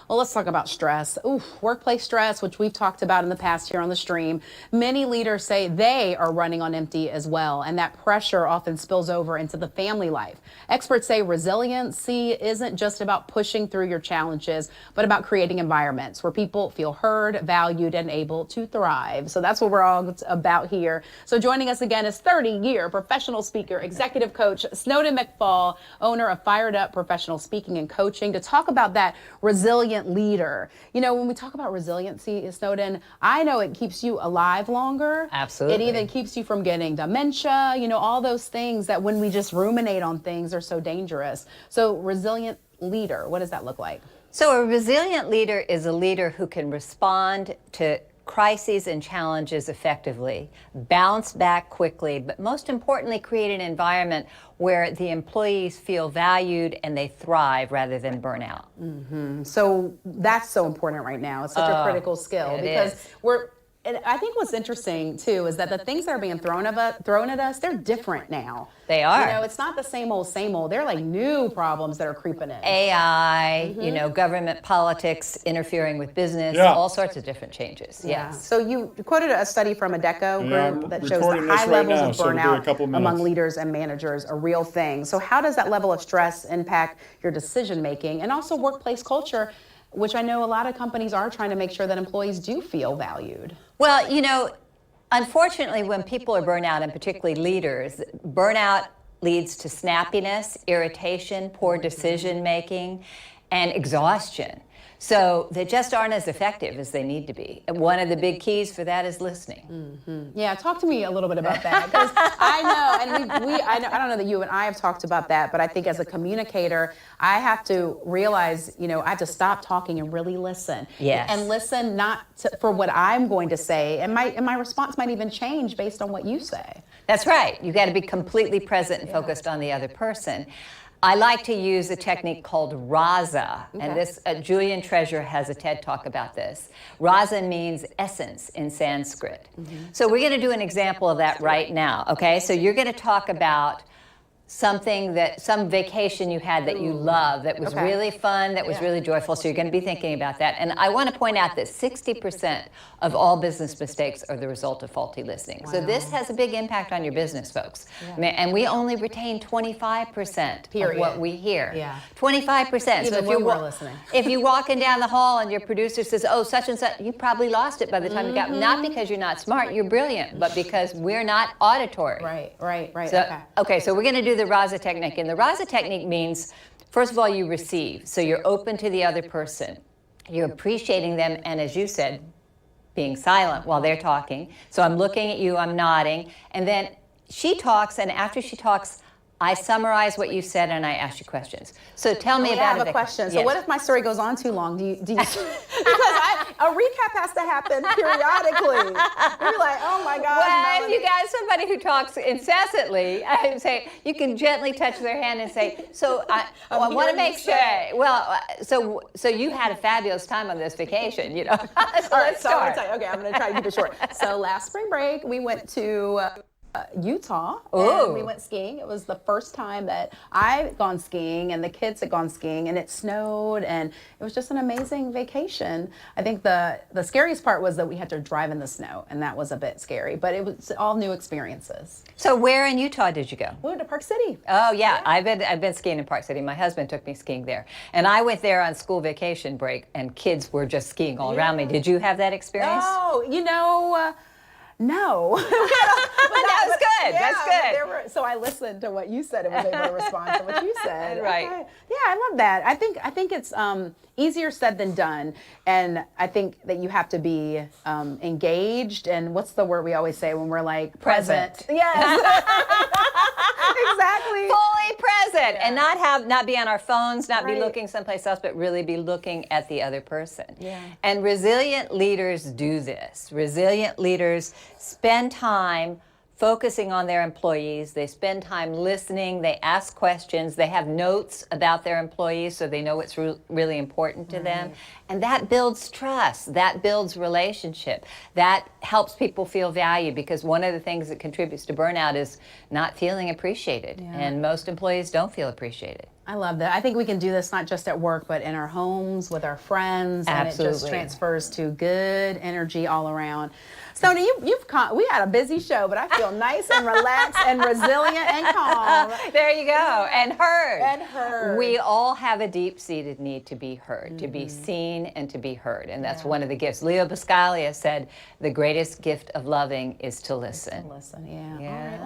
Well, let's talk about stress. Workplace stress, which we've talked about in the past here on the stream. Many leaders say they are running on empty as well, and that pressure often spills over into the family life. Experts say resiliency isn't just about pushing through your challenges, but about creating environments where people feel heard, valued, and able to thrive. So that's what we're all about here. So joining us again is 30-year professional speaker, executive coach, Snowden McFall, owner of Fired Up Professional Speaking and Coaching, to talk about that resilient leader. You know, when we talk about resiliency, Snowden, I know it keeps you alive longer. Absolutely. It even keeps you from getting dementia, you know, all those things that when we just ruminate on things are so dangerous. So resilient leader, what does that look like? So a resilient leader is a leader who can respond to crises and challenges effectively, bounce back quickly, but most importantly, create an environment where the employees feel valued and they thrive rather than burn out. So that's so important right now. It's such a critical skill because and I think what's interesting too is that the things that are being thrown at us, they're different now. They are. You know, it's not the same old, same old. They're like new problems that are creeping in. AI, you know, government politics interfering with business, all sorts of different changes. Yeah. Yes. So you quoted a study from a Deco group that shows recording that high this right levels now, of so it'll be a burnout couple among minutes. leaders and managers are a real thing. So how does that level of stress impact your decision making and also workplace culture, which I know a lot of companies are trying to make sure that employees do feel valued? Well, you know, unfortunately, when people are burnt out, and particularly leaders, burnout leads to snappiness, irritation, poor decision making, and exhaustion. So they just aren't as effective as they need to be. And one of the big keys for that is listening. Yeah, talk to me a little bit about that, because I know, and I don't know that you and I have talked about that, but I think as a communicator, I have to realize, you know, I have to stop talking and really listen. Yes. And listen not for what I'm going to say, and my response might even change based on what you say. That's right. You got to be completely present and focused on the other person. I like to use a technique called RASA, and this Julian Treasure has a TED Talk about this. RASA means essence in Sanskrit. So we're going to do an example of that right now, okay? So you're going to talk about some vacation you had that you love, that was really fun, that was really joyful, so you're going to be thinking about that. And I want to point out that 60% of all business mistakes are the result of faulty listening. So this has a big impact on your business, folks. And we only retain 25% of what we hear. 25%. Even when we're listening. If you're walking down the hall and your producer says, oh, such and such, you probably lost it by the time you got, not because you're not smart, you're brilliant, but because we're not auditory. Right. So, okay, so we're going to do the RASA technique. And the RASA technique means, first of all, you receive. So you're open to the other person. You're appreciating them, and as you said, being silent while they're talking. So I'm looking at you, I'm nodding, and then she talks, and after she talks, I summarize what you said and I ask you questions. So tell me about it. I have a question. So what if my story goes on too long? Do you because a recap has to happen periodically. You're like, oh my gosh. Well, if you got somebody who talks incessantly, I say you can gently touch their hand and say, so I want to make sure. Well, so you had a fabulous time on this vacation, you know. So All right, let's start. Okay, I'm going to try to keep it short. So last spring break, we went to Utah, Ooh. and we went skiing. It was the first time that I'd gone skiing and the kids had gone skiing, and it snowed, and it was just an amazing vacation. I think the scariest part was that we had to drive in the snow, and that was a bit scary, but it was all new experiences. So where in Utah did you go? We went to Park City. Oh yeah, I've been skiing in Park City. My husband took me skiing there, and I went there on school vacation break, and kids were just skiing all around me. Did you have that experience? Oh, you know. No. But that was good. Yeah, That's good. So I listened to what you said and was able to respond to what you said. Right. Okay. Yeah, I love that. I think it's easier said than done, and I think that you have to be engaged. And what's the word we always say when we're like present? Yes. Exactly. Fully present, and not be on our phones, not be looking someplace else, but really be looking at the other person. Yeah. And resilient leaders do this. Resilient leaders spend time focusing on their employees. They spend time listening. They ask questions. They have notes about their employees so they know what's really important to them. And that builds trust. That builds relationship. That helps people feel valued, because one of the things that contributes to burnout is not feeling appreciated. And most employees don't feel appreciated. I love that. I think we can do this not just at work, but in our homes, with our friends, and it just Absolutely. transfers to good energy all around. Sony, we had a busy show, but I feel nice and relaxed and resilient and calm. There you go. And heard. And heard. We all have a deep-seated need to be heard, to be seen and to be heard. And that's one of the gifts. Leo Buscaglia said, the greatest gift of loving is to listen. Listen, yeah. Yeah. All right. Well,